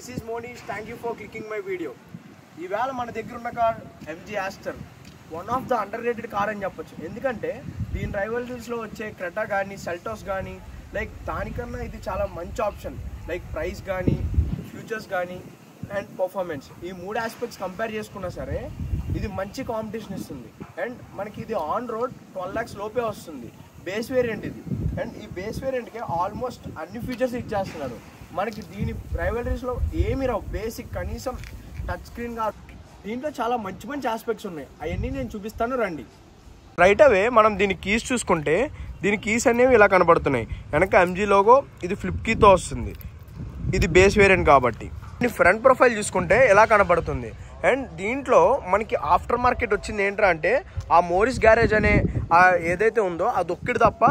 This is Monish. Thank you for clicking my video. ఈవేళ మన దగ్గర ఉన్న car MG Aster, one of the under rated car అని చెప్పొచ్చు. ఎందుకంటే దీని రైవల్రీస్లో వచ్చే క్రెటా కానీ సెల్టోస్ కానీ లైక్ దానికన్నా ఇది చాలా మంచి ఆప్షన్. లైక్ ప్రైస్ కానీ ఫ్యూచర్స్ కానీ అండ్ పర్ఫార్మెన్స్, ఈ మూడు ఆస్పెక్ట్స్ కంపేర్ చేసుకున్నా సరే ఇది మంచి కాంపిటీషన్ ఇస్తుంది. అండ్ మనకి ఇది ఆన్ రోడ్ 12 lakhs లోపే వస్తుంది. బేస్ వేరియంట్ ఇది. అండ్ ఈ బేస్ వేరియంట్కి ఆల్మోస్ట్ అన్ని ఫీచర్స్ ఇచ్చేస్తున్నారు. మనకి దీని రైవల్రీస్లో ఏమి రావు. బేసిక్ కనీసం టచ్ స్క్రీన్ కాదు. దీంట్లో చాలా మంచి మంచి ఆస్పెక్ట్స్ ఉన్నాయి. అవన్నీ నేను చూపిస్తాను, రండి. రైట్ అవే మనం దీని కీస్ చూసుకుంటే దీని కీస్ అనేవి ఇలా కనబడుతున్నాయి. వెనక MG లోగో, ఇది ఫ్లిప్ కీతో వస్తుంది. ఇది బేస్ వేరియంట్ కాబట్టి. ఫ్రంట్ ప్రొఫైల్ చూసుకుంటే ఎలా కనబడుతుంది. అండ్ దీంట్లో మనకి ఆఫ్టర్ మార్కెట్ వచ్చింది ఏంట్రా అంటే ఆ మోరిస్ గ్యారేజ్ అనే ఏదైతే ఉందో అది ఒక్కటి తప్ప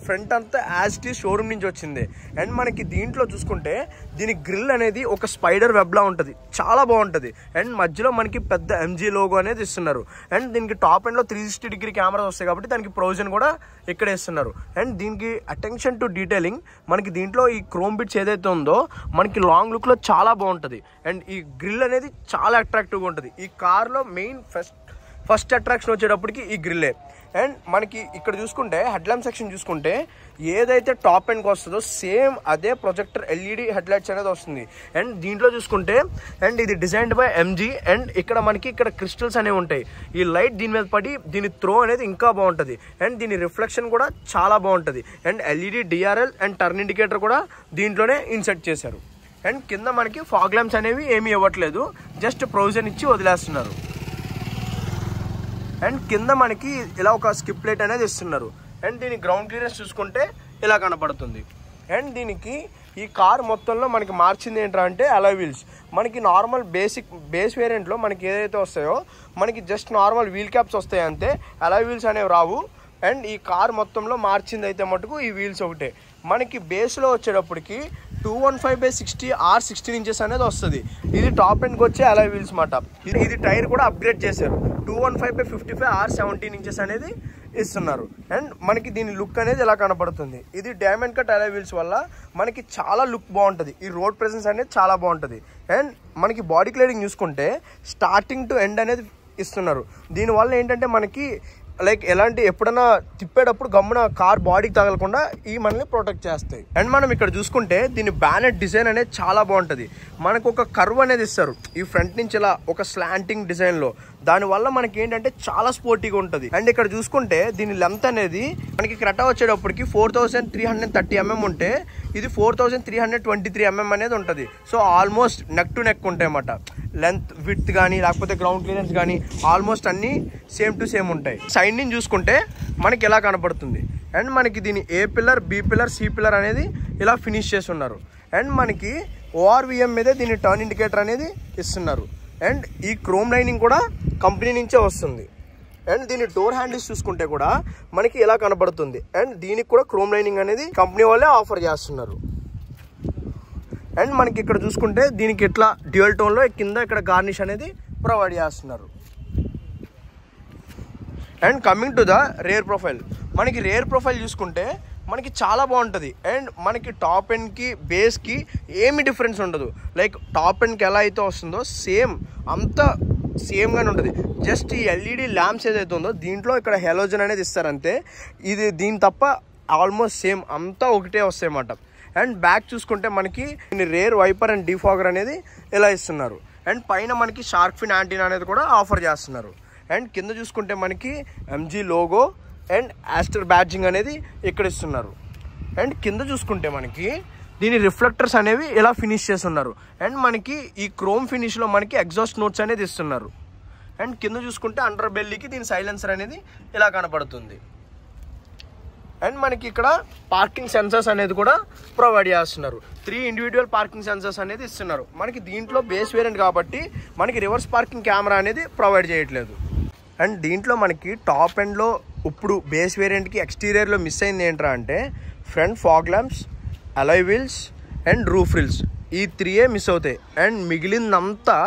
ఫ్రంట్ అంతా యాజ్ ఇట్ ఈజ్ షోరూమ్ నుంచి వచ్చింది. అండ్ మనకి దీంట్లో చూసుకుంటే దీని గ్రిల్ అనేది ఒక స్పైడర్ వెబ్లా ఉంటుంది, చాలా బాగుంటుంది. అండ్ మధ్యలో మనకి పెద్ద MG లోగో అనేది ఇస్తున్నారు. అండ్ దీనికి టాప్ ఎండ్లో 360 కెమెరాస్ వస్తాయి కాబట్టి దానికి ప్రొవిజన్ కూడా ఇక్కడ ఇస్తున్నారు. అండ్ దీనికి అటెన్షన్ టు డీటెయిలింగ్, మనకి దీంట్లో ఈ క్రోమ్ బిట్స్ ఏదైతే ఉందో మనకి లాంగ్ లుక్లో చాలా బాగుంటుంది. అండ్ ఈ గ్రిల్ అనేది చాలా అట్రాక్టివ్గా ఉంటుంది. ఈ కార్లో మెయిన్ ఫస్ట్ అట్రాక్షన్ వచ్చేటప్పటికి ఈ గ్రిల్లే. అండ్ మనకి ఇక్కడ చూసుకుంటే హెడ్ ల్యాంప్ సెక్షన్ చూసుకుంటే ఏదైతే టాప్ ఎండ్కి వస్తుందో సేమ్ అదే ప్రొజెక్టర్ LED హెడ్ లైట్స్ అనేది వస్తుంది. అండ్ దీంట్లో చూసుకుంటే అండ్ ఇది డిజైన్డ్ బై MG. అండ్ ఇక్కడ క్రిస్టల్స్ అనేవి ఉంటాయి. ఈ లైట్ దీని మీద పడి దీని త్రో అనేది ఇంకా బాగుంటుంది. అండ్ దీని రిఫ్లెక్షన్ కూడా చాలా బాగుంటుంది. And LED DRL and turn indicator కూడా దీంట్లోనే ఇన్సర్ట్ చేశారు. అండ్ కింద మనకి ఫాగ్ ల్యాంప్స్ అనేవి ఏమీ ఇవ్వట్లేదు, జస్ట్ ప్రొవిజన్ ఇచ్చి వదిలేస్తున్నారు. అండ్ కింద మనకి ఇలా ఒక స్కిప్ లైట్ అనేది ఇస్తున్నారు. అండ్ దీని గ్రౌండ్ క్లియరెన్స్ చూసుకుంటే ఇలా కనపడుతుంది. అండ్ దీనికి ఈ కార్ మొత్తంలో మనకి మార్చింది ఏంట్రా అంటే అలాయ్ వీల్స్. మనకి నార్మల్ బేస్ వేరియంట్లో మనకి ఏదైతే వస్తాయో మనకి జస్ట్ నార్మల్ వీల్ క్యాప్స్ వస్తాయి అంతే, అలాయ్ వీల్స్ అనేవి రావు. అండ్ ఈ కార్ మొత్తంలో మార్చింది అయితే మటుకు ఈ వీల్స్ ఒకటే. మనకి బేస్లో వచ్చేటప్పటికి 215/60 R16 inches అనేది వస్తుంది. ఇది టాప్ ఎండ్కి వచ్చే అలాయ్ వీల్స్ మాట. ఇది టైర్ కూడా అప్గ్రేడ్ చేశారు. 215/55 R17 inches అనేది ఇస్తున్నారు. అండ్ మనకి దీని లుక్ అనేది ఎలా కనపడుతుంది. ఇది డైమండ్ కట్ అలాయ్ వీల్స్ వల్ల మనకి చాలా లుక్ బాగుంటుంది. ఈ రోడ్ ప్రెసెన్స్ అనేది చాలా బాగుంటుంది. అండ్ మనకి బాడీ క్లైడింగ్ చూసుకుంటే స్టార్టింగ్ టు ఎండ్ అనేది ఇస్తున్నారు. దీనివల్ల ఏంటంటే మనకి లైక్ ఎలాంటి ఎప్పుడైనా తిప్పేటప్పుడు గమ్మున కార్ బాడీకి తగలకుండా ఈ మనల్ని ప్రొటెక్ట్ చేస్తాయి. అండ్ మనం ఇక్కడ చూసుకుంటే దీని బ్యానెట్ డిజైన్ అనేది చాలా బాగుంటుంది. మనకు ఒక కర్వ్ అనేది ఇస్తారు ఈ ఫ్రంట్ నుంచి ఇలా ఒక స్లాంటింగ్ డిజైన్లో. దానివల్ల మనకి ఏంటంటే చాలా స్పోర్టీగా ఉంటుంది. అండ్ ఇక్కడ చూసుకుంటే దీని లెంత్ అనేది మనకి క్రెటా వచ్చేటప్పటికి 4330 mm ఉంటే ఇది 4323 mm అనేది ఉంటుంది. So almost neck to neck ఉంటాయి అన్నమాట. లెంత్ విడ్త్ కానీ లేకపోతే గ్రౌండ్ క్లియరెన్స్ కానీ ఆల్మోస్ట్ అన్నీ సేమ్ టు సేమ్ ఉంటాయి. సైడ్ నుంచి చూసుకుంటే మనకి ఎలా కనపడుతుంది. అండ్ మనకి దీని A pillar, B pillar, C pillar అనేది ఇలా ఫినిష్ చేసి ఉన్నారు. అండ్ మనకి ORVM మీదే దీని టర్న్ ఇండికేటర్ అనేది ఇస్తున్నారు. అండ్ ఈ క్రోమ్ లైనింగ్ కూడా కంపెనీ నుంచే వస్తుంది. అండ్ దీని డోర్ హ్యాండిల్స్ చూసుకుంటే కూడా మనకి ఎలా కనబడుతుంది. అండ్ దీనికి కూడా క్రోమ్ లైనింగ్ అనేది కంపెనీ వాళ్ళే ఆఫర్ చేస్తున్నారు. అండ్ మనకి ఇక్కడ చూసుకుంటే దీనికి ఇట్లా డ్యూయల్ టోన్లో కింద ఇక్కడ గార్నిష్ అనేది ప్రొవైడ్ చేస్తున్నారు. And coming to the rare profile, మనకి రేర్ ప్రొఫైల్ చూసుకుంటే మనకి చాలా బాగుంటుంది. అండ్ మనకి టాప్ ఎండ్కి బేస్కి ఏమి డిఫరెన్స్ ఉండదు. లైక్ టాప్ ఎండ్కి ఎలా అయితే వస్తుందో సేమ్ అంతా సేమ్గానే ఉంటుంది. జస్ట్ ఈ ఎల్ఈడి ల్యాంప్స్ ఏదైతే ఉందో దీంట్లో ఇక్కడ హెలోజన్ అనేది ఇస్తారంతే. ఇది దీని తప్ప ఆల్మోస్ట్ సేమ్ అంతా ఒకటే వస్తాయి అన్నమాట. అండ్ బ్యాక్ చూసుకుంటే మనకి రేర్ వైపర్ అండ్ డిఫాగర్ అనేది ఇలా ఇస్తున్నారు. అండ్ పైన మనకి షార్క్ ఫిన్ యాంటీనా అనేది కూడా ఆఫర్ చేస్తున్నారు. అండ్ కింద చూసుకుంటే మనకి MG logo and Aster badging అనేది ఇక్కడ ఇస్తున్నారు. అండ్ కింద చూసుకుంటే మనకి దీని రిఫ్లెక్టర్స్ అనేవి ఇలా ఫినిష్ చేస్తున్నారు. అండ్ మనకి ఈ క్రోమ్ ఫినిష్లో మనకి ఎగ్జాస్ట్ నోట్స్ అనేది ఇస్తున్నారు. అండ్ కింద చూసుకుంటే అండర్ బెల్లీకి దీని సైలెన్సర్ అనేది ఇలా కనపడుతుంది. అండ్ మనకి ఇక్కడ పార్కింగ్ సెన్సర్స్ అనేది కూడా ప్రొవైడ్ చేస్తున్నారు. 3 ఇండివిజువల్ పార్కింగ్ సెన్సర్స్ అనేది ఇస్తున్నారు. మనకి దీంట్లో బేస్ వేరియంట్ కాబట్టి మనకి రివర్స్ పార్కింగ్ కెమెరా అనేది ప్రొవైడ్ చేయట్లేదు. అండ్ దీంట్లో మనకి టాప్ ఎండ్లో ఇప్పుడు బేస్ వేరియంట్కి ఎక్స్టీరియర్లో మిస్ అయింది ఏంట్రా అంటే front fog lamps, alloy wheels and roof rails, ఈ 3 మిస్ అవుతాయి. అండ్ మిగిలిందంతా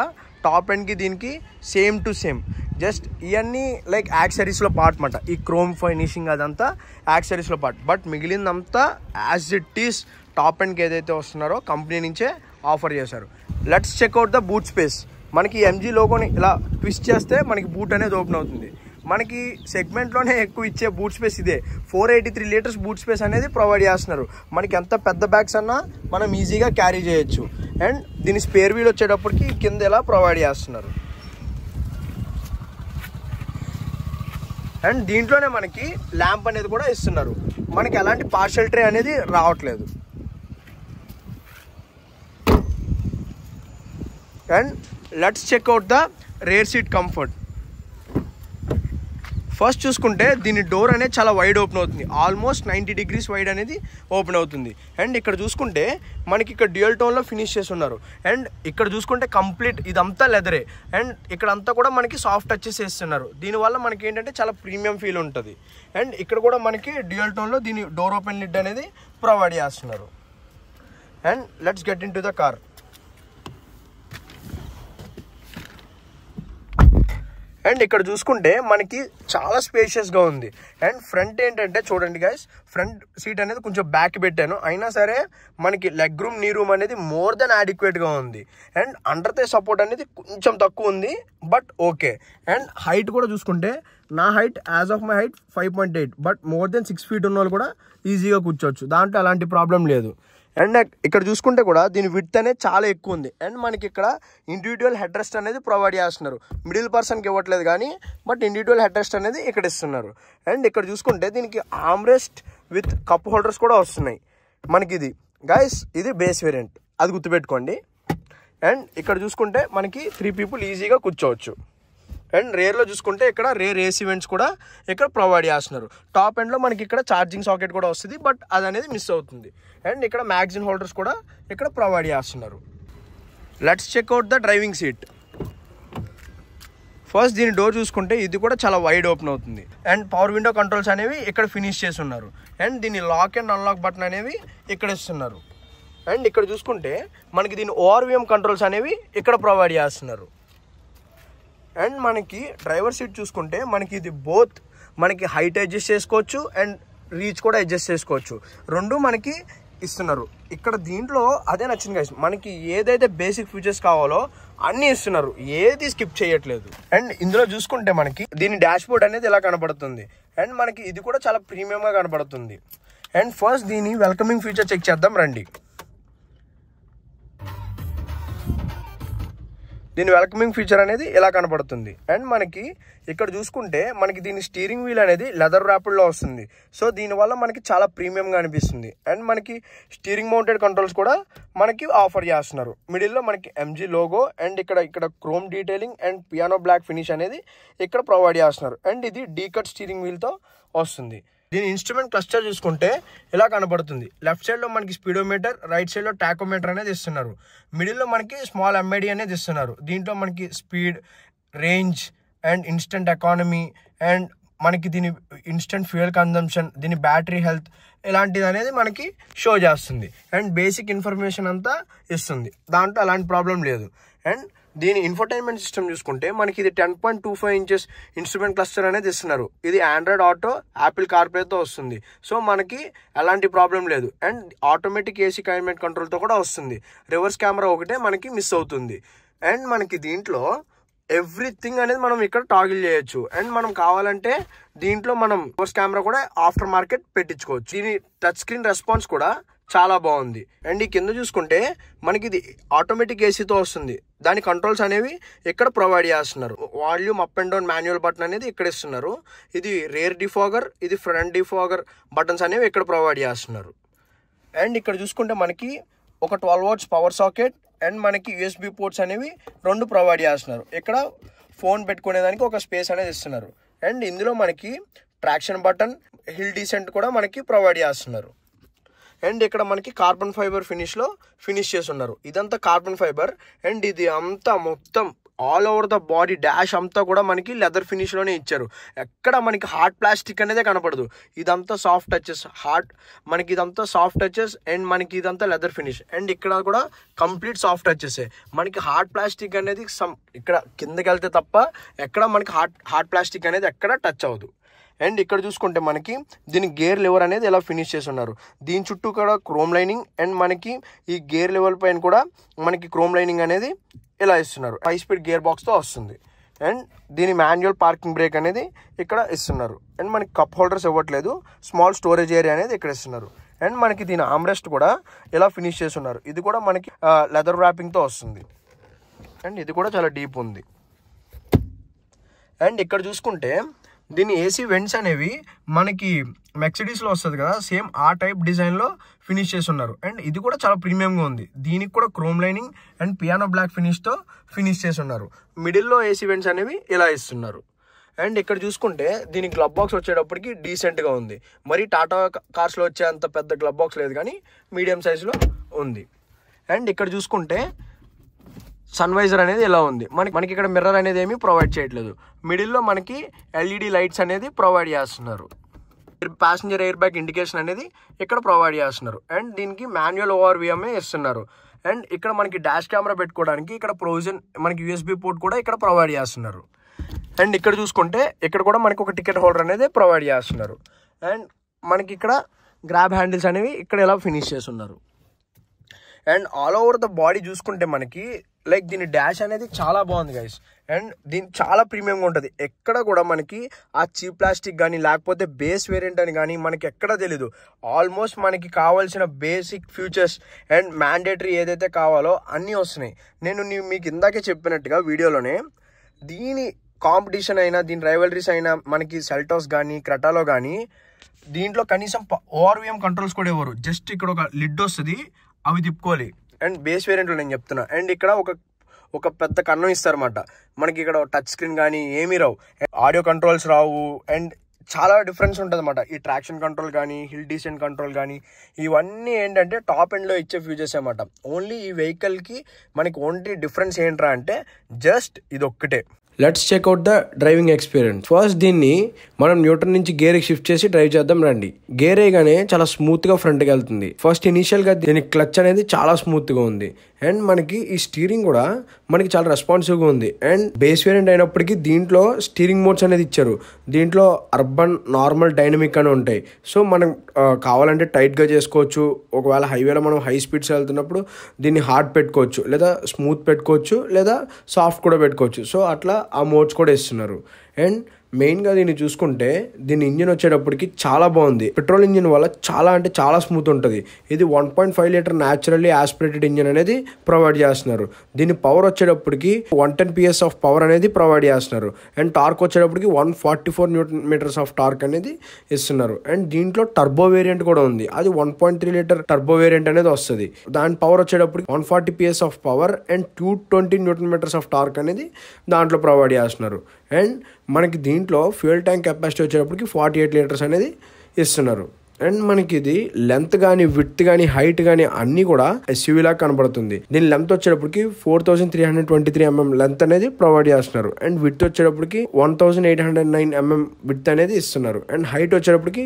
టాప్ ఎండ్కి దీనికి సేమ్ టు సేమ్. జస్ట్ ఇవన్నీ లైక్ యాక్సరీస్లో పార్ట్ అనమాట. ఈ క్రోమ్ ఫినిషింగ్ అదంతా యాక్సరీస్లో పార్ట్. బట్ మిగిలిందంతా యాజ్ ఇట్ ఈస్ టాప్ ఎండ్కి ఏదైతే వస్తున్నారో కంపెనీ నుంచే ఆఫర్ చేశారు. Let's check out the boot space. మనకి ఎంజీ లోగోని ఇలా ట్విస్ట్ చేస్తే మనకి బూట్ అనేది ఓపెన్ అవుతుంది. మనకి సెగ్మెంట్లోనే ఎక్కువ ఇచ్చే బూట్ స్పేస్ ఇదే. 483 లీటర్స్ బూట్ స్పేస్ అనేది ప్రొవైడ్ చేస్తున్నారు. మనకి ఎంత పెద్ద బ్యాగ్స్ అన్నా మనం ఈజీగా క్యారీ చేయొచ్చు. అండ్ దీని స్పేర్ వీల్ వచ్చేటప్పటికి కింద ఇలా ప్రొవైడ్ చేస్తున్నారు. అండ్ దీంట్లోనే మనకి ల్యాంప్ అనేది కూడా ఇస్తున్నారు. మనకి ఎలాంటి పార్షల్ ట్రే అనేది రావట్లేదు. And let's check out the rare seat comfort. First చూసుకుంటే దీని డోర్ అనేది చాలా వైడ్ ఓపెన్ అవుతుంది. ఆల్మోస్ట్ 90 degrees వైడ్ అనేది ఓపెన్ అవుతుంది. అండ్ ఇక్కడ చూసుకుంటే మనకి ఇక్కడ డ్యూయల్ టోన్లో ఫినిష్ చేసి ఉన్నారు. అండ్ ఇక్కడ చూసుకుంటే కంప్లీట్ ఇదంతా లెదరే. అండ్ ఇక్కడంతా కూడా మనకి సాఫ్ట్ టచెస్ చేస్తున్నారు. దీనివల్ల మనకి ఏంటంటే చాలా ప్రీమియం ఫీల్ ఉంటుంది. అండ్ ఇక్కడ కూడా మనకి డ్యూయల్ టోన్లో దీని డోర్ ఓపెన్ లిడ్ అనేది ప్రొవైడ్ చేస్తున్నారు. And let's get in to the car. And ఇక్కడ చూసుకుంటే మనకి చాలా స్పేషియస్గా ఉంది. అండ్ ఫ్రంట్ ఏంటంటే చూడండి గైస్, ఫ్రంట్ సీట్ అనేది కొంచెం బ్యాక్ పెట్టాను, అయినా సరే మనకి లెగ్ రూమ్, నీ రూమ్ అనేది మోర్ దెన్ అడిక్వేట్గా ఉంది. అండ్ అండర్ థై సపోర్ట్ అనేది కొంచెం తక్కువ ఉంది, బట్ ఓకే. అండ్ హైట్ కూడా చూసుకుంటే నా height as of my height 5.8, but more than 6 feet ఉన్న వాళ్ళు కూడా ఈజీగా కూర్చోవచ్చు. దాంట్లో అలాంటి ప్రాబ్లం లేదు. అండ్ ఇక్కడ చూసుకుంటే కూడా దీని విడ్త్ అనేది చాలా ఎక్కువ ఉంది. అండ్ మనకి ఇక్కడ ఇండివిజువల్ హెడ్ రెస్ట్ అనేది ప్రొవైడ్ చేస్తున్నారు. మిడిల్ పర్సన్కి ఇవ్వట్లేదు కానీ బట్ ఇండివిజువల్ హెడ్ రెస్ట్ అనేది ఇక్కడ ఇస్తున్నారు. అండ్ ఇక్కడ చూసుకుంటే దీనికి arm rest with cup holders కూడా వస్తున్నాయి. మనకి ఇది గైస్ ఇది బేస్ వేరియంట్, అది గుర్తుపెట్టుకోండి. అండ్ ఇక్కడ చూసుకుంటే మనకి 3 people ఈజీగా కూర్చోవచ్చు. అండ్ రేర్లో చూసుకుంటే ఇక్కడ రేర్ ఏసీ వెంట్స్ కూడా ఇక్కడ ప్రొవైడ్ చేస్తున్నారు. టాప్ ఎండ్లో మనకి ఇక్కడ ఛార్జింగ్ సాకెట్ కూడా వస్తుంది, బట్ అది అనేది మిస్ అవుతుంది. అండ్ ఇక్కడ మ్యాగజిన్ హోల్డర్స్ కూడా ఇక్కడ ప్రొవైడ్ చేస్తున్నారు. Let's check out the driving seat. First దీని డోర్ చూసుకుంటే ఇది కూడా చాలా వైడ్ ఓపెన్ అవుతుంది. అండ్ పవర్ విండో కంట్రోల్స్ అనేవి ఇక్కడ ఫినిష్ చేసి ఉన్నారు. అండ్ దీని లాక్ అండ్ అన్లాక్ బటన్ అనేవి ఇక్కడ ఇస్తున్నారు. అండ్ ఇక్కడ చూసుకుంటే మనకి దీని ఓఆర్విఎం కంట్రోల్స్ అనేవి ఇక్కడ ప్రొవైడ్ చేస్తున్నారు. అండ్ మనకి డ్రైవర్ సీట్ చూసుకుంటే మనకి ఇది బోత్ మనకి హైట్ అడ్జస్ట్ చేసుకోవచ్చు అండ్ రీచ్ కూడా అడ్జస్ట్ చేసుకోవచ్చు, రెండు మనకి ఇస్తున్నారు. ఇక్కడ దీంట్లో అదే నచ్చింది గైస్, మనకి ఏదైతే బేసిక్ ఫీచర్స్ కావాలో అన్నీ ఇస్తున్నారు, ఏది స్కిప్ చేయట్లేదు. అండ్ ఇందులో చూసుకుంటే మనకి దీని డాష్ బోర్డ్ అనేది ఇలా కనపడుతుంది. అండ్ మనకి ఇది కూడా చాలా ప్రీమియంగా కనపడుతుంది. అండ్ ఫస్ట్ దీని వెల్కమింగ్ ఫీచర్ చెక్ చేద్దాం రండి. దీని వెల్కమింగ్ ఫీచర్ అనేది ఇలా కనపడుతుంది. అండ్ మనకి ఇక్కడ చూసుకుంటే మనకి దీని స్టీరింగ్ వీల్ అనేది లెదర్ ర్యాపిడ్లో వస్తుంది. సో దీనివల్ల మనకి చాలా ప్రీమియంగా అనిపిస్తుంది. అండ్ మనకి స్టీరింగ్ మౌంటెడ్ కంట్రోల్స్ కూడా మనకి ఆఫర్ చేస్తున్నారు. మిడిల్లో మనకి ఎంజీ లోగో అండ్ ఇక్కడ chrome detailing and piano black finish అనేది ఇక్కడ ప్రొవైడ్ చేస్తున్నారు. అండ్ ఇది డీ కట్ స్టీరింగ్ వీల్తో వస్తుంది. దీని ఇన్స్ట్రుమెంట్ క్లస్టర్ చూసుకుంటే ఇలా కనబడుతుంది. లెఫ్ట్ సైడ్లో మనకి స్పీడోమీటర్, రైట్ సైడ్లో టాకోమీటర్ అనేది ఇస్తున్నారు. మిడిల్లో మనకి స్మాల్ ఎంఐడి అనేది ఇస్తున్నారు. దీంట్లో మనకి speed, range and instant economy and మనకి దీని ఇన్స్టెంట్ ఫ్యూయల్ కన్జంప్షన్, దీని బ్యాటరీ హెల్త్ ఇలాంటిది అనేది మనకి షో చేస్తుంది. అండ్ బేసిక్ ఇన్ఫర్మేషన్ అంతా ఇస్తుంది, దాంట్లో అలాంటి ప్రాబ్లం లేదు. అండ్ దీని ఇన్ఫర్టైన్మెంట్ సిస్టమ్ చూసుకుంటే మనకి ఇది 10.25 ఇంచెస్ ఇన్స్ట్రుమెంట్ క్లస్టర్ అనేది ఇస్తున్నారు. ఇది ఆండ్రాయిడ్ ఆటో, యాపిల్ కార్ప్లేతో వస్తుంది. సో మనకి ఎలాంటి ప్రాబ్లం లేదు. అండ్ ఆటోమేటిక్ ఏసీ క్లైమేట్ కంట్రోల్తో కూడా వస్తుంది. రివర్స్ కెమెరా ఒకటే మనకి మిస్ అవుతుంది. అండ్ మనకి దీంట్లో ఎవ్రీథింగ్ అనేది మనం ఇక్కడ టాగిల్ చేయొచ్చు. అండ్ మనం కావాలంటే దీంట్లో మనం రివర్స్ కెమెరా కూడా ఆఫ్టర్ మార్కెట్ పెట్టించుకోవచ్చు. దీని టచ్ స్క్రీన్ రెస్పాన్స్ కూడా చాలా బాగుంది. అండ్ ఈ కింద చూసుకుంటే మనకి ఇది ఆటోమేటిక్ ఏసీతో వస్తుంది. దాని కంట్రోల్స్ అనేవి ఇక్కడ ప్రొవైడ్ చేస్తున్నారు. Volume up and down manual button అనేది ఇక్కడ ఇస్తున్నారు. ఇది రేర్ డిఫాగర్, ఇది ఫ్రంట్ డిఫాగర్ బటన్స్ అనేవి ఇక్కడ ప్రొవైడ్ చేస్తున్నారు. అండ్ ఇక్కడ చూసుకుంటే మనకి ఒక 12 వాట్స్ పవర్ సాకెట్ అండ్ మనకి యూఎస్బి పోర్ట్స్ అనేవి 2 ప్రొవైడ్ చేస్తున్నారు. ఇక్కడ ఫోన్ పెట్టుకునేదానికి ఒక స్పేస్ అనేది ఇస్తున్నారు. అండ్ ఇందులో మనకి ట్రాక్షన్ బటన్, హిల్ డీసెంట్ కూడా మనకి ప్రొవైడ్ చేస్తున్నారు. అండ్ ఇక్కడ మనకి కార్బన్ ఫైబర్ ఫినిష్లో ఫినిష్ చేసి ఉన్నారు. ఇదంతా కార్బన్ ఫైబర్. అండ్ ఇది అంతా మొత్తం all over the body dash అంతా కూడా మనకి లెదర్ ఫినిష్లోనే ఇచ్చారు. ఎక్కడ మనకి హార్డ్ ప్లాస్టిక్ అనేదే కనపడదు. ఇదంతా సాఫ్ట్ టచెస్, మనకి ఇదంతా సాఫ్ట్ టచెస్ అండ్ మనకి ఇదంతా లెదర్ ఫినిష్. అండ్ ఇక్కడ కూడా కంప్లీట్ సాఫ్ట్ టచెసే. మనకి హార్డ్ ప్లాస్టిక్ అనేది ఇక్కడ కిందకి వెళ్తే తప్ప ఎక్కడ మనకి హార్డ్ ప్లాస్టిక్ అనేది ఎక్కడ టచ్ అవ్వదు. అండ్ ఇక్కడ చూసుకుంటే మనకి దీని గేర్ లివర్ అనేది ఎలా ఫినిష్ చేసి ఉన్నారు. దీని చుట్టూ కూడా క్రోమ్ లైనింగ్ అండ్ మనకి ఈ గేర్ లెవెల్ పైన కూడా మనకి క్రోమ్ లైనింగ్ అనేది ఇలా ఇస్తున్నారు. 5 స్పీడ్ గేర్ బాక్స్తో వస్తుంది. అండ్ దీని మాన్యువల్ పార్కింగ్ బ్రేక్ అనేది ఇక్కడ ఇస్తున్నారు. అండ్ మనకి కప్ హోల్డర్స్ ఇవ్వట్లేదు, స్మాల్ స్టోరేజ్ ఏరియా అనేది ఇక్కడ ఇస్తున్నారు. అండ్ మనకి దీని ఆమ్రెస్ట్ కూడా ఇలా ఫినిష్ చేసి ఉన్నారు. ఇది కూడా మనకి లెదర్ ర్యాపింగ్తో వస్తుంది. అండ్ ఇది కూడా చాలా డీప్ ఉంది. అండ్ ఇక్కడ చూసుకుంటే దీని ఏసీ వెంట్స్ అనేవి మనకి మెర్సిడీస్లో వస్తుంది కదా, సేమ్ ఆ టైప్ డిజైన్లో ఫినిష్ చేసి ఉన్నారు. అండ్ ఇది కూడా చాలా ప్రీమియంగా ఉంది. దీనికి కూడా chrome lining and piano black ఫినిష్తో ఫినిష్ చేసి ఉన్నారు. మిడిల్లో ఏసీ వెంట్స్ అనేవి ఇలా ఇస్తున్నారు. అండ్ ఇక్కడ చూసుకుంటే దీని గ్లబ్ బాక్స్ వచ్చేటప్పటికి డీసెంట్గా ఉంది. మరి టాటా కార్స్లో వచ్చే అంత పెద్ద గ్లబ్ బాక్స్ లేదు, కానీ మీడియం సైజులో ఉంది. అండ్ ఇక్కడ చూసుకుంటే సన్వైజర్ అనేది ఎలా ఉంది. మనకి ఇక్కడ మిర్రర్ అనేది ఏమీ ప్రొవైడ్ చేయట్లేదు. మిడిల్లో మనకి ఎల్ఈడి లైట్స్ అనేది ప్రొవైడ్ చేస్తున్నారు. ప్యాసింజర్ ఎయిర్ బ్యాగ్ ఇండికేషన్ అనేది ఇక్కడ ప్రొవైడ్ చేస్తున్నారు. అండ్ దీనికి మాన్యువల్ ఓఆర్విఎంఏ ఇస్తున్నారు. అండ్ ఇక్కడ మనకి డాష్ కెమెరా పెట్టుకోవడానికి ఇక్కడ ప్రొవిజన్ మనకి యూఎస్బి పోర్ట్ కూడా ఇక్కడ ప్రొవైడ్ చేస్తున్నారు. అండ్ ఇక్కడ చూసుకుంటే ఇక్కడ కూడా మనకి ఒక టికెట్ హోల్డర్ అనేది ప్రొవైడ్ చేస్తున్నారు. అండ్ మనకి ఇక్కడ గ్రాబ్ హ్యాండిల్స్ అనేవి ఇక్కడ ఎలా ఫినిష్ చేస్తున్నారు. And all over the body చూసుకుంటే మనకి లైక్ దీని డాష్ అనేది చాలా బాగుంది గైస్. అండ్ దీని చాలా ప్రీమియంగా ఉంటుంది. ఎక్కడ కూడా మనకి ఆ చీప్ ప్లాస్టిక్ కానీ లేకపోతే బేస్ వేరియంట్ అని కానీ మనకి ఎక్కడ తెలీదు. ఆల్మోస్ట్ మనకి కావాల్సిన బేసిక్ ఫీచర్స్ అండ్ మ్యాండేటరీ ఏదైతే కావాలో అన్నీ వస్తున్నాయి. నేను మీకు ఇందాకే చెప్పినట్టుగా వీడియోలోనే దీని కాంపిటీషన్ అయినా దీని రైవలరీస్ అయినా మనకి సెల్టాస్ కానీ క్రెటాలో కానీ దీంట్లో కనీసం ఓఆర్విఎం కంట్రోల్స్ కూడా ఇవ్వరు. జస్ట్ ఇక్కడ ఒక లిడ్ వస్తుంది, అవి తిప్పుకోవాలి. అండ్ బేస్ వేరియంట్లో నేను చెప్తున్నా. అండ్ ఇక్కడ ఒక పెద్ద కన్నం ఇస్తారన్నమాట. మనకి ఇక్కడ టచ్ స్క్రీన్ కానీ ఏమీ రావు, ఆడియో కంట్రోల్స్ రావు. అండ్ చాలా డిఫరెన్స్ ఉంటుంది అన్నమాట. ఈ ట్రాక్షన్ కంట్రోల్ కానీ హిల్ డీసెంట్ కంట్రోల్ కానీ ఇవన్నీ ఏంటంటే టాప్ ఎండ్లో ఇచ్చే ఫ్యూచర్స్ అన్నమాట. ఓన్లీ ఈ వెహికల్కి మనకి ఓన్లీ డిఫరెన్స్ ఏంట్రా అంటే జస్ట్ ఇది ఒక్కటే. Let's check out the driving experience. First దీన్ని మనం న్యూట్రల్ నుంచి గేర్కి షిఫ్ట్ చేసి డ్రైవ్ చేద్దాం రండి. గేర్ వేయగానే చాలా స్మూత్గా ఫ్రంట్కి వెళ్తుంది. ఫస్ట్ ఇనీషియల్గా దీని క్లచ్ అనేది చాలా స్మూత్గా ఉంది. అండ్ మనకి ఈ స్టీరింగ్ కూడా మనకి చాలా రెస్పాన్సివ్గా ఉంది. అండ్ బేస్ వేరియంట్ అయినప్పటికీ దీంట్లో స్టీరింగ్ మోడ్స్ అనేది ఇచ్చారు. దీంట్లో అర్బన్, నార్మల్, డైనమిక్ అని ఉంటాయి. సో మనం కావాలంటే టైట్గా చేసుకోవచ్చు. ఒకవేళ హైవేలో మనం హై స్పీడ్స్ వెళ్తున్నప్పుడు దీన్ని హార్డ్ పెట్టుకోవచ్చు, లేదా స్మూత్ పెట్టుకోవచ్చు, లేదా సాఫ్ట్ కూడా పెట్టుకోవచ్చు. సో అట్లా ఆ మోడ్స్ కూడా ఇస్తున్నారు. అండ్ మెయిన్గా దీన్ని చూసుకుంటే దీని ఇంజిన్ వచ్చేటప్పటికి చాలా బాగుంది. పెట్రోల్ ఇంజిన్ వల్ల చాలా అంటే చాలా స్మూత్ ఉంటుంది. ఇది 1.5 లీటర్ న్యాచురల్లీ ఆస్పిరేటెడ్ ఇంజిన్ అనేది ప్రొవైడ్ చేస్తున్నారు. దీని పవర్ వచ్చేటప్పటికి 110 PS ఆఫ్ పవర్ అనేది ప్రొవైడ్ చేస్తున్నారు. అండ్ టార్క్ వచ్చేటప్పటికి 144 న్యూటన్ మీటర్స్ ఆఫ్ టార్క్ అనేది ఇస్తున్నారు. అండ్ దీంట్లో టర్బో వేరియంట్ కూడా ఉంది. అది 1.3 లీటర్ టర్బో వేరియంట్ అనేది వస్తుంది. దాని పవర్ వచ్చేటప్పటికి 140 PS of power and 220 newton metres of torque అనేది దాంట్లో ప్రొవైడ్ చేస్తున్నారు. అండ్ మనకి దీంట్లో ఫ్యూయల్ ట్యాంక్ కెపాసిటీ వచ్చేటప్పటికి 48 లీటర్స్ అనేది ఇస్తున్నారు. అండ్ మనకి ఇది లెంత్ కానీ విడ్త్ కానీ హైట్ కానీ అన్ని కూడా ఎస్యూవీ లాగా కనబడుతుంది. దీని లెంత్ వచ్చేటప్పటికి 4323 mm లెంత్ అనేది ప్రొవైడ్ చేస్తున్నారు. అండ్ విడ్త్ వచ్చేటప్పటికి 1809 mm విడ్త్ అనేది ఇస్తున్నారు. అండ్ హైట్ వచ్చేటప్పటికి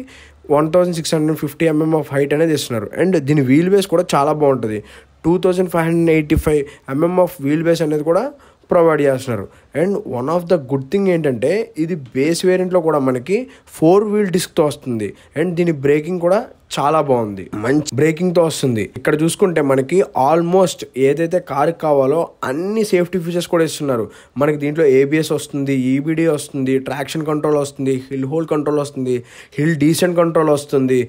1650 mm ఆఫ్ హైట్ అనేది ఇస్తున్నారు. అండ్ దీని వీల్ బేస్ కూడా చాలా బాగుంటుంది. 2585 mm ఆఫ్ వీల్ బేస్ అనేది కూడా ప్రొవైడ్ చేస్తున్నారు. And one of the good thing ఏంటంటే ఇది బేస్ వేరియంట్లో కూడా మనకి 4 వీల్ డిస్క్తో వస్తుంది. అండ్ దీని బ్రేకింగ్ కూడా చాలా బాగుంది, మంచి బ్రేకింగ్తో వస్తుంది. ఇక్కడ చూసుకుంటే మనకి ఆల్మోస్ట్ ఏదైతే కారుకి కావాలో అన్ని సేఫ్టీ ఫీచర్స్ కూడా ఇస్తున్నారు. మనకి దీంట్లో ఏబిఎస్ వస్తుంది, ఈబిడి వస్తుంది, ట్రాక్షన్ కంట్రోల్ వస్తుంది, హిల్ హోల్డ్ కంట్రోల్ వస్తుంది, హిల్ డీసెంట్ కంట్రోల్ వస్తుంది.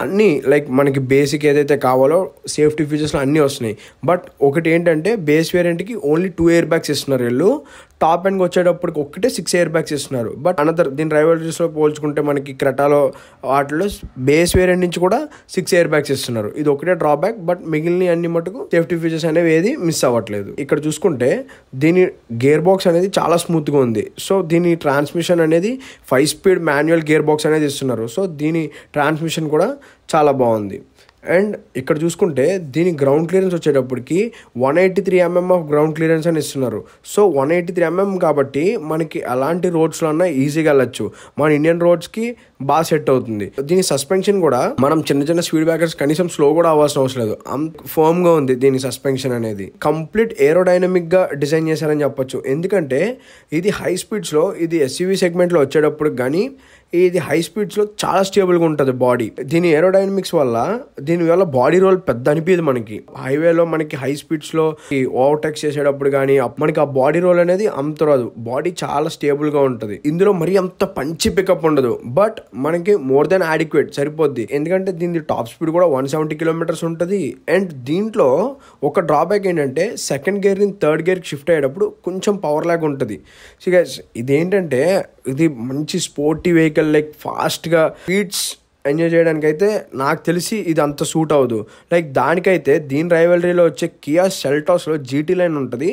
అన్నీ లైక్ మనకి బేసిక్ ఏదైతే కావాలో సేఫ్టీ ఫీచర్స్లో అన్నీ వస్తున్నాయి. బట్ ఒకటి ఏంటంటే బేస్ వేరియంట్కి ఓన్లీ 2 ఎయిర్ బ్యాగ్స్ ఇస్తున్నారు వీళ్ళు. టాప్ ఎండ్కి వచ్చేటప్పటికి ఒకటే 6 ఎయిర్ బ్యాగ్స్ ఇస్తున్నారు. బట్ అనదర్ దీని రైవల్రీస్లో పోల్చుకుంటే మనకి క్రెటాలో వాటిలో బేస్ వేరియంట్ నుంచి కూడా 6 ఎయిర్ బ్యాగ్స్ ఇస్తున్నారు. ఇది ఒకటే డ్రాబ్యాక్. బట్ మిగిలిన అన్ని మటుకు సేఫ్టీ ఫీచర్స్ అనేవి ఏది మిస్ అవ్వట్లేదు. ఇక్కడ చూసుకుంటే దీని గేర్ బాక్స్ అనేది చాలా స్మూత్గా ఉంది. సో దీని ట్రాన్స్మిషన్ అనేది 5 స్పీడ్ మాన్యువల్ గేర్ బాక్స్ అనేది ఇస్తున్నారు. సో దీని ట్రాన్స్మిషన్ కూడా చాలా బాగుంది. అండ్ ఇక్కడ చూసుకుంటే దీని గ్రౌండ్ క్లియరెన్స్ వచ్చేటప్పటికి 183 mm ఆఫ్ గ్రౌండ్ క్లియరెన్స్ అని ఇస్తున్నారు. సో 183 mm కాబట్టి మనకి అలాంటి రోడ్స్లో అన్నా ఈజీగా వెళ్ళచ్చు. మన ఇండియన్ రోడ్స్కి బాగా సెట్ అవుతుంది. దీని సస్పెన్షన్ కూడా మనం చిన్న చిన్న స్పీడ్ బ్రేకర్స్ కనీసం స్లో కూడా అవ్వాల్సిన అవసరం లేదు, అంత ఫర్మ్గా ఉంది దీని సస్పెన్షన్ అనేది. కంప్లీట్ ఏరోడైనమిక్గా డిజైన్ చేశారని చెప్పొచ్చు. ఎందుకంటే ఇది హై స్పీడ్స్లో ఇది ఎస్యూవీ సెగ్మెంట్లో వచ్చేటప్పుడు కానీ ఇది హై స్పీడ్స్లో చాలా స్టేబుల్గా ఉంటుంది బాడీ. దీని ఏరోడైనమిక్స్ వల్ల దీనివల్ల బాడీ రోల్ పెద్ద అనిపించదు. మనకి హైవేలో మనకి హై స్పీడ్స్లో ఓవర్టేక్ చేసేటప్పుడు కానీ మనకి ఆ బాడీ రోల్ అనేది అంత రాదు. బాడీ చాలా స్టేబుల్గా ఉంటుంది. ఇందులో మరీ అంత పంచి పికప్ ఉండదు. బట్ మనకి మోర్ దెన్ అడిక్వేట్ సరిపోద్ది. ఎందుకంటే దీని టాప్ స్పీడ్ కూడా 170 kilometers ఉంటుంది. అండ్ దీంట్లో ఒక డ్రాబ్యాక్ ఏంటంటే సెకండ్ గేర్ నుంచి థర్డ్ గేర్కి షిఫ్ట్ అయ్యేటప్పుడు కొంచెం పవర్ లాగ్ ఉంటుంది. సో గైస్ ఇదేంటంటే ఇది మంచి స్పోర్టీ వెహికల్, లైక్ ఫాస్ట్గా స్పీడ్స్ ఎంజాయ్ చేయడానికి అయితే నాకు తెలిసి ఇది అంత సూట్ అవ్వదు. లైక్ దానికైతే దీని రైవలరీలో వచ్చే కియా సెల్టాస్లో జీటీ లైన్ ఉంటుంది,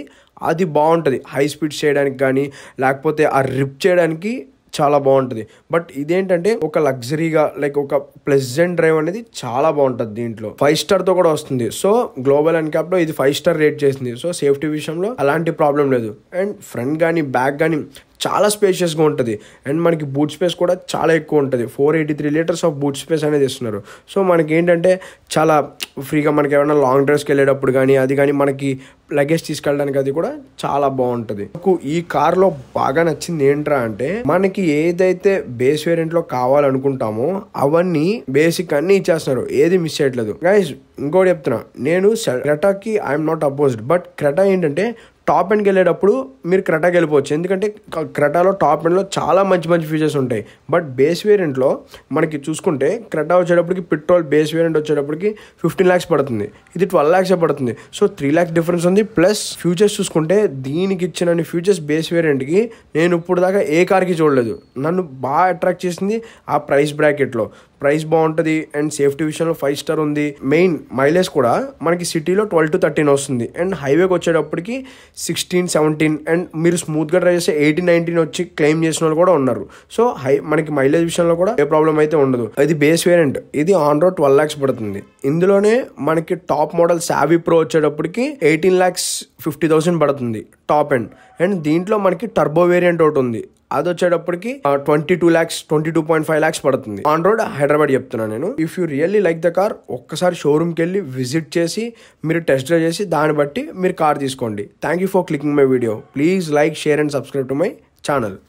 అది బాగుంటుంది హై స్పీడ్స్ చేయడానికి కానీ లేకపోతే ఆ రిప్ చేయడానికి చాలా బాగుంటుంది. బట్ ఇదేంటంటే ఒక లగ్జరీగా లైక్ ఒక ప్లెజెంట్ డ్రైవ్ అనేది చాలా బాగుంటుంది. దీంట్లో 5 స్టార్తో కూడా వస్తుంది. సో గ్లోబల్ ఎన్క్యాప్లో ఇది 5 స్టార్ రేట్ చేసింది. సో సేఫ్టీ విషయంలో అలాంటి ప్రాబ్లం లేదు. అండ్ ఫ్రంట్ కానీ బ్యాక్ కానీ చాలా స్పేషియస్గా ఉంటుంది. అండ్ మనకి బూట్ స్పేస్ కూడా చాలా ఎక్కువ ఉంటుంది. 483 liters ఆఫ్ బూట్ స్పేస్ అనేది ఇస్తున్నారు. సో మనకి ఏంటంటే చాలా ఫ్రీగా మనకి ఏమైనా లాంగ్ డ్రైవ్స్కి వెళ్ళేటప్పుడు కానీ అది కానీ మనకి లగేజ్ తీసుకెళ్ళడానికి అది కూడా చాలా బాగుంటుంది. నాకు ఈ కార్లో బాగా నచ్చింది ఏంట్రా అంటే మనకి ఏదైతే బేస్ వేరియంట్లో కావాలనుకుంటామో అవన్నీ బేసిక్ అన్ని ఇచ్చేస్తున్నారు, ఏది మిస్ చేయట్లేదు. గైస్ ఇంకోటి చెప్తున్నా, నేను క్రెటాకి I'm not opposed. But Creta ఏంటంటే టాప్ ఎండ్కి వెళ్ళేటప్పుడు మీరు క్రెటాకి వెళ్ళిపోవచ్చు. ఎందుకంటే క్రెటాలో టాప్ ఎండ్లో చాలా మంచి మంచి ఫీచర్స్ ఉంటాయి. బట్ బేస్ వేరియంట్లో మనకి చూసుకుంటే క్రెటా వచ్చేటప్పటికి పెట్రోల్ బేస్ వేరియంట్ వచ్చేటప్పటికి 15 lakhs పడుతుంది, ఇది 12 lakhs పడుతుంది. సో 3 lakhs డిఫరెన్స్ ఉంది. ప్లస్ ఫ్యూచర్స్ చూసుకుంటే దీనికి ఇచ్చిన ఫ్యూచర్స్ బేస్ వేరియంట్కి నేను ఇప్పుడు దాకా ఏ కార్కి చూడలేదు. నన్ను బాగా అట్రాక్ట్ చేసింది ఆ ప్రైస్ బ్రాకెట్లో. ప్రైస్ బాగుంటుంది అండ్ సేఫ్టీ విషయంలో 5 స్టార్ ఉంది. మెయిన్ మైలేజ్ కూడా మనకి సిటీలో 12 to 13 వస్తుంది. అండ్ హైవేకి వచ్చేటప్పటికి 16, 17 అండ్ మీరు స్మూత్గా డ్రైవ్ చేస్తే 18, 19 వచ్చి క్లెయిమ్ చేసిన వాళ్ళు కూడా ఉన్నారు. సో మనకి మైలేజ్ విషయంలో కూడా ఏ ప్రాబ్లం అయితే ఉండదు. ఇది బేస్ వేరియంట్, ఇది ఆన్ రోడ్ 12 lakhs పడుతుంది. ఇందులోనే మనకి టాప్ మోడల్ సావీ ప్రో వచ్చేటప్పటికి 18,50,000 పడుతుంది టాప్ ఎండ్. అండ్ దీంట్లో మనకి టర్బో వేరియంట్ ఒకటి ఉంది, అది వచ్చేటప్పటికి 22.5 lakhs పడుతుంది. ఆన్ రోడ్ హైదరాబాద్ చెప్తున్నాను నేను. If you really like the car ఒక్కసారి షోరూమ్కి వెళ్ళి విజిట్ చేసి మీరు టెస్ట్ డ్రైవ్ చేసి దాన్ని బట్టి మీరు కార్ తీసుకోండి. Thank you for clicking my video. Please like, share and subscribe to my channel.